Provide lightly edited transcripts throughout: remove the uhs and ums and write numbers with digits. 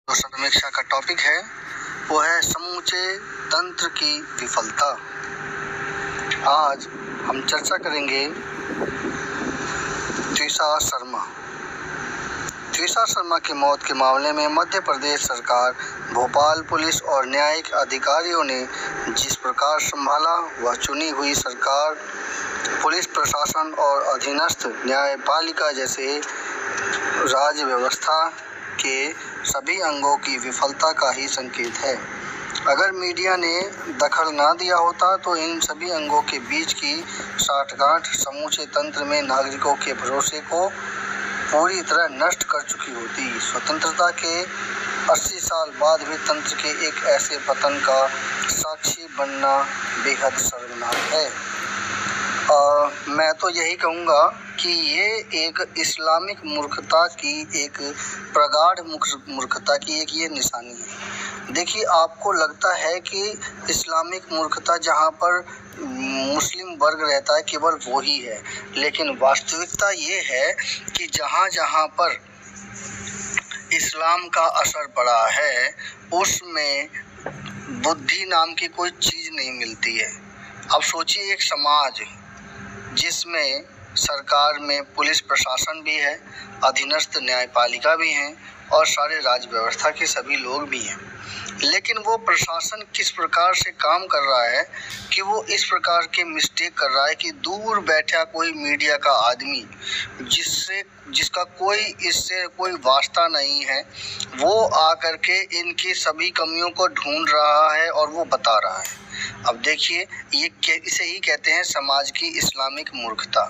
जो समीक्षा का टॉपिक है वो है समूचे तंत्र की विफलता। आज हम चर्चा करेंगे त्विषा शर्मा की मौत के मामले में मध्य प्रदेश सरकार, भोपाल पुलिस और न्यायिक अधिकारियों ने जिस प्रकार संभाला, वह चुनी हुई सरकार, पुलिस प्रशासन और अधीनस्थ न्यायपालिका जैसे राज्य व्यवस्था के सभी अंगों की विफलता का ही संकेत है। अगर मीडिया ने दखल ना दिया होता तो इन सभी अंगों के बीच की साठगांठ समूचे तंत्र में नागरिकों के भरोसे को पूरी तरह नष्ट कर चुकी होती। स्वतंत्रता के 80 साल बाद भी तंत्र के एक ऐसे पतन का साक्षी बनना बेहद शर्मनाक है। मैं तो यही कहूँगा कि ये एक इस्लामिक मूर्खता की, एक प्रगाढ़ मूर्खता की एक ये निशानी है। देखिए, आपको लगता है कि इस्लामिक मूर्खता जहाँ पर मुस्लिम वर्ग रहता है केवल वो ही है, लेकिन वास्तविकता ये है कि जहाँ जहाँ पर इस्लाम का असर पड़ा है उसमें बुद्धि नाम की कोई चीज़ नहीं मिलती है। अब सोचिए, एक समाज जिसमें सरकार में पुलिस प्रशासन भी है, अधीनस्थ न्यायपालिका भी हैं और सारे राज्य व्यवस्था के सभी लोग भी हैं, लेकिन वो प्रशासन किस प्रकार से काम कर रहा है कि वो इस प्रकार के मिस्टेक कर रहा है कि दूर बैठा कोई मीडिया का आदमी जिसका इससे कोई वास्ता नहीं है, वो आकर के इनकी सभी कमियों को ढूंढ रहा है और वो बता रहा है। अब देखिए, इसे ही कहते हैं समाज की इस्लामिक मूर्खता।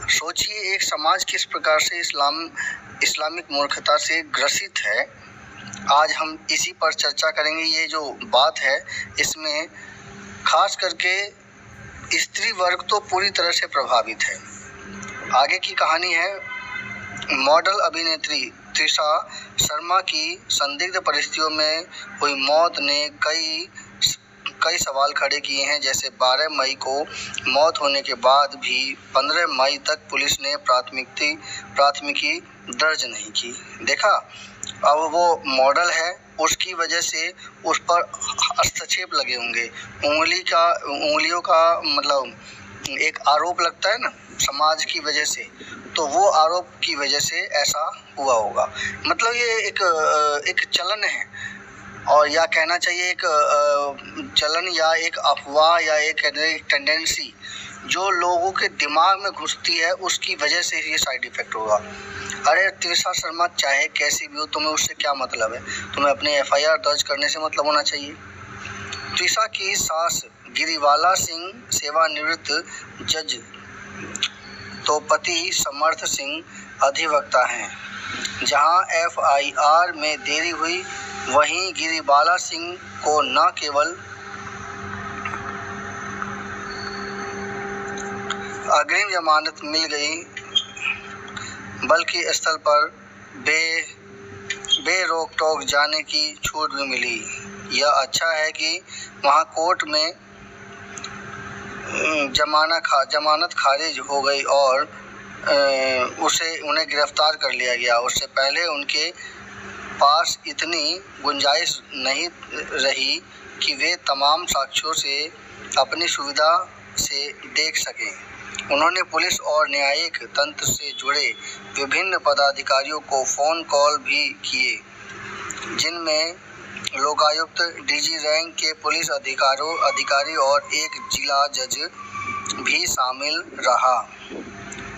सोचिए, एक समाज किस प्रकार से इस्लामिक मूर्खता से ग्रसित है। आज हम इसी पर चर्चा करेंगे। ये जो बात है इसमें खास करके स्त्री वर्ग तो पूरी तरह से प्रभावित है। आगे की कहानी है, मॉडल अभिनेत्री त्विषा शर्मा की संदिग्ध परिस्थितियों में हुई मौत ने कई सवाल खड़े किए हैं। जैसे 12 मई को मौत होने के बाद भी 15 मई तक पुलिस ने प्राथमिकी दर्ज नहीं की। देखा, अब वो मॉडल है, उसकी वजह से उस पर हस्तक्षेप लगे होंगे, उंगलियों का मतलब एक आरोप लगता है ना समाज की वजह से, तो वो आरोप की वजह से ऐसा हुआ होगा। मतलब ये एक चलन है, और या कहना चाहिए एक चलन या एक अफवाह या एक टेंडेंसी जो लोगों के दिमाग में घुसती है, उसकी वजह से ये साइड इफेक्ट होगा। अरे त्विषा शर्मा चाहे कैसी भी हो, तुम्हें उससे क्या मतलब है? तुम्हें अपने FIR दर्ज करने से मतलब होना चाहिए। त्विषा की सास गिरिवाला सिंह सेवानिवृत्त जज तो पति समर्थ सिंह अधिवक्ता हैं। जहां FIR में देरी हुई, वहीं गिरिबाला सिंह को न केवल अग्रिम जमानत मिल गई बल्कि स्थल पर बेरोक-टोक जाने की छूट भी मिली। यह अच्छा है कि वहां कोर्ट में जमानत खारिज हो गई और उन्हें गिरफ्तार कर लिया गया। उससे पहले उनके पास इतनी गुंजाइश नहीं रही कि वे तमाम साक्ष्यों से अपनी सुविधा से देख सकें। उन्होंने पुलिस और न्यायिक तंत्र से जुड़े विभिन्न पदाधिकारियों को फ़ोन कॉल भी किए, जिनमें लोकायुक्त, DG रैंक के पुलिस अधिकारी और एक जिला जज भी शामिल रहा।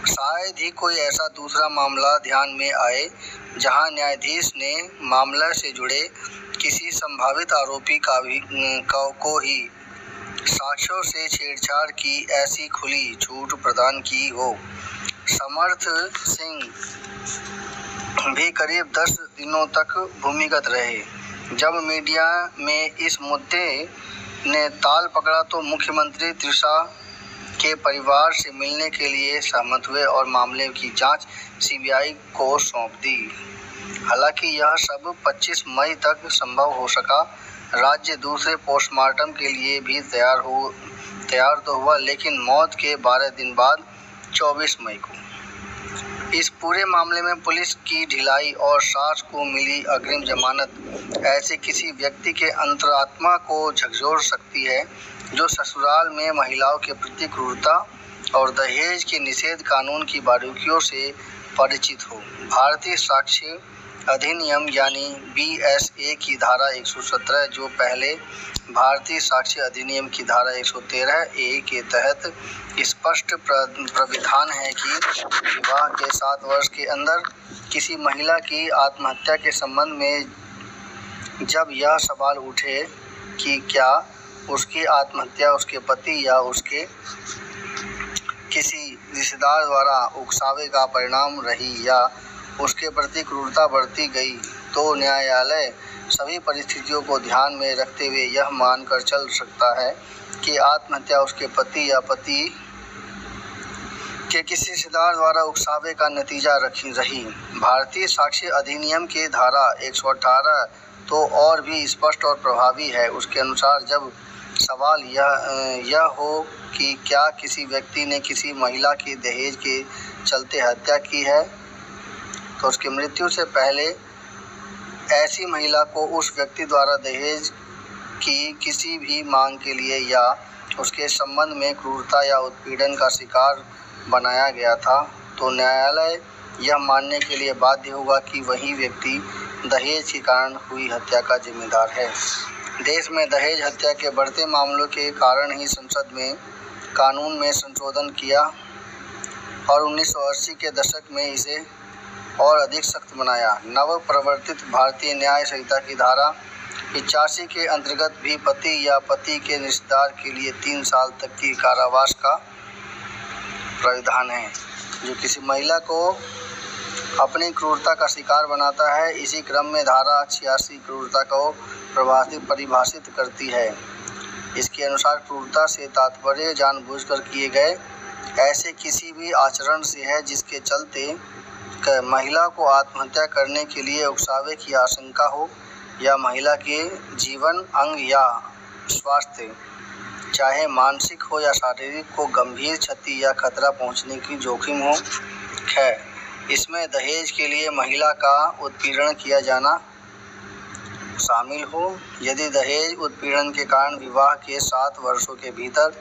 शायद ही कोई ऐसा दूसरा मामला ध्यान में आए जहां न्यायाधीश ने मामले से जुड़े किसी संभावित आरोपी को ही साक्ष्यों से छेड़छाड़ की ऐसी खुली छूट प्रदान की हो। समर्थ सिंह भी करीब 10 दिनों तक भूमिगत रहे। जब मीडिया में इस मुद्दे ने ताल पकड़ा तो मुख्यमंत्री त्विषा के परिवार से मिलने के लिए सहमत हुए और मामले की जांच CBI को सौंप दी। हालांकि यह सब 25 मई तक संभव हो सका। राज्य दूसरे पोस्टमार्टम के लिए भी तैयार तो हुआ, लेकिन मौत के 12 दिन बाद 24 मई को इस पूरे मामले में पुलिस की ढिलाई और सास को मिली अग्रिम जमानत ऐसे किसी व्यक्ति के अंतरात्मा को झकझोर सकती है जो ससुराल में महिलाओं के प्रति क्रूरता और दहेज के निषेध कानून की बारीकियों से परिचित हो। भारतीय साक्ष्य अधिनियम यानी BSA की धारा 117 जो पहले भारतीय साक्ष्य अधिनियम की धारा 113A के तहत स्पष्ट प्राविधान है कि विवाह के 7 वर्ष के अंदर किसी महिला की आत्महत्या के संबंध में जब यह सवाल उठे कि क्या उसकी आत्महत्या उसके पति या उसके किसी रिश्तेदार द्वारा उकसावे का परिणाम रही या उसके प्रति क्रूरता बरती गई, तो न्यायालय सभी परिस्थितियों को ध्यान में रखते हुए यह मानकर चल सकता है कि आत्महत्या उसके पति या पति के किसी रिश्तेदार द्वारा उकसावे का नतीजा रही। भारतीय साक्ष्य अधिनियम की धारा 118 तो और भी स्पष्ट और प्रभावी है। उसके अनुसार जब सवाल यह हो कि क्या किसी व्यक्ति ने किसी महिला की दहेज के चलते हत्या की है, तो उसकी मृत्यु से पहले ऐसी महिला को उस व्यक्ति द्वारा दहेज की किसी भी मांग के लिए या उसके संबंध में क्रूरता या उत्पीड़न का शिकार बनाया गया था, तो न्यायालय यह मानने के लिए बाध्य होगा कि वही व्यक्ति दहेज के कारण हुई हत्या का जिम्मेदार है। देश में दहेज हत्या के बढ़ते मामलों के कारण ही संसद में कानून में संशोधन किया और 1980 के दशक में इसे और अधिक सख्त बनाया। नव प्रवर्तित भारतीय न्याय संहिता की धारा 85 के अंतर्गत भी पति या पति के रिश्तेदार के लिए 3 साल तक की कारावास का प्राविधान है जो किसी महिला को अपनी क्रूरता का शिकार बनाता है। इसी क्रम में धारा 86 क्रूरता को परिभाषित करती है। इसके अनुसार क्रूरता से तात्पर्य जानबूझकर किए गए ऐसे किसी भी आचरण से है जिसके चलते महिला को आत्महत्या करने के लिए उकसावे की आशंका हो या महिला के जीवन, अंग या स्वास्थ्य चाहे मानसिक हो या शारीरिक को गंभीर क्षति या खतरा पहुंचने की जोखिम हो है। इसमें दहेज के लिए महिला का उत्पीड़न किया जाना शामिल हो। यदि दहेज उत्पीड़न के कारण विवाह के 7 वर्षों के भीतर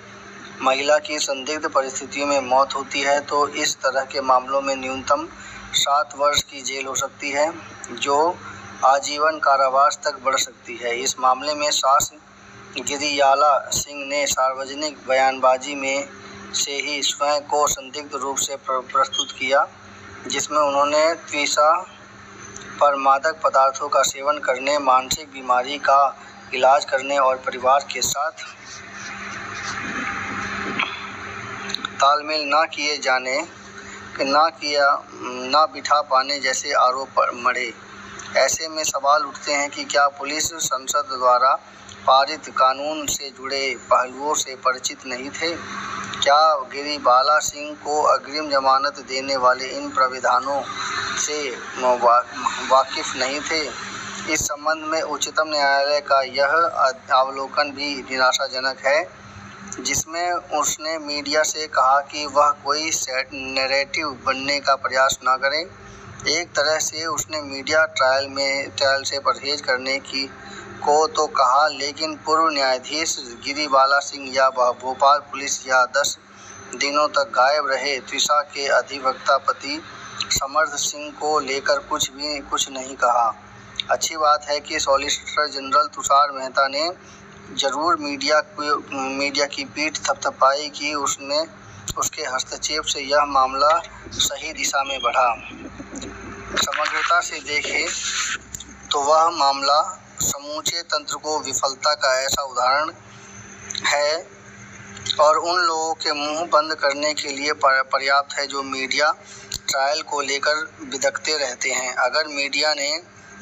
महिला की संदिग्ध परिस्थितियों में मौत होती है, तो इस तरह के मामलों में न्यूनतम 7 वर्ष की जेल हो सकती है जो आजीवन कारावास तक बढ़ सकती है। इस मामले में सास गिरियाला सिंह ने सार्वजनिक बयानबाजी में से ही स्वयं को संदिग्ध रूप से प्रस्तुत किया, जिसमें उन्होंने त्विषा पर मादक पदार्थों का सेवन करने, मानसिक बीमारी का इलाज करने और परिवार के साथ तालमेल न बिठा पाने जैसे आरोप मढ़े। ऐसे में सवाल उठते हैं कि क्या पुलिस संसद द्वारा पारित कानून से जुड़े पहलुओं से परिचित नहीं थे? क्या गिरिबाला सिंह को अग्रिम जमानत देने वाले इन प्राविधानों से वाकिफ नहीं थे? इस संबंध में उच्चतम न्यायालय का यह अवलोकन भी निराशाजनक है, जिसमें उसने मीडिया से कहा कि वह कोई नैरेटिव बनने का प्रयास न करे। एक तरह से उसने मीडिया ट्रायल से परहेज करने को तो कहा, लेकिन पूर्व न्यायाधीश गिरिबाला सिंह या भोपाल पुलिस या 10 दिनों तक गायब रहे त्विषा के अधिवक्ता पति समर्थ सिंह को लेकर कुछ नहीं कहा। अच्छी बात है कि सॉलिसिटर जनरल तुषार मेहता ने जरूर मीडिया की पीठ थपथपाई कि उसके हस्तक्षेप से यह मामला सही दिशा में बढ़ा। समग्रता से देखें तो वह मामला समूचे तंत्र को विफलता का ऐसा उदाहरण है और उन लोगों के मुंह बंद करने के लिए पर्याप्त है जो मीडिया ट्रायल को लेकर बिदकते रहते हैं। अगर मीडिया ने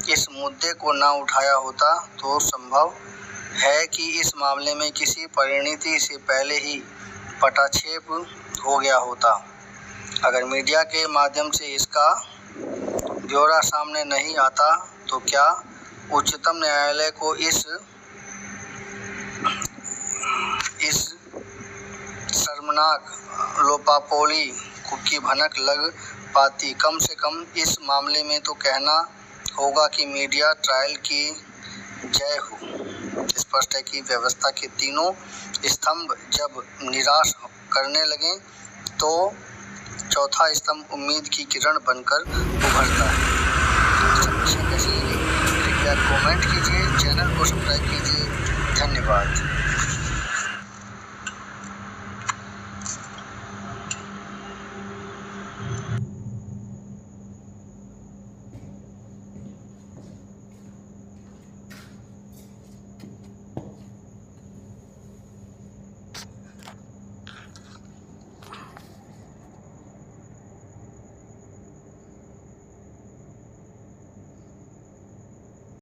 इस मुद्दे को न उठाया होता तो संभव है कि इस मामले में किसी परिणति से पहले ही पटाक्षेप हो गया होता। अगर मीडिया के माध्यम से इसका ब्यौरा सामने नहीं आता तो क्या उच्चतम न्यायालय को इस शर्मनाक लोपापोली की भनक लग पाती। कम से कम इस मामले में तो कहना होगा कि मीडिया ट्रायल की जय हो। स्पष्ट है कि व्यवस्था के तीनों स्तंभ जब निराश करने लगे तो चौथा स्तंभ उम्मीद की किरण बनकर उभरता है। समीक्षा कैसी लगी? कृपया कमेंट कीजिए, चैनल को सब्सक्राइब कीजिए। धन्यवाद।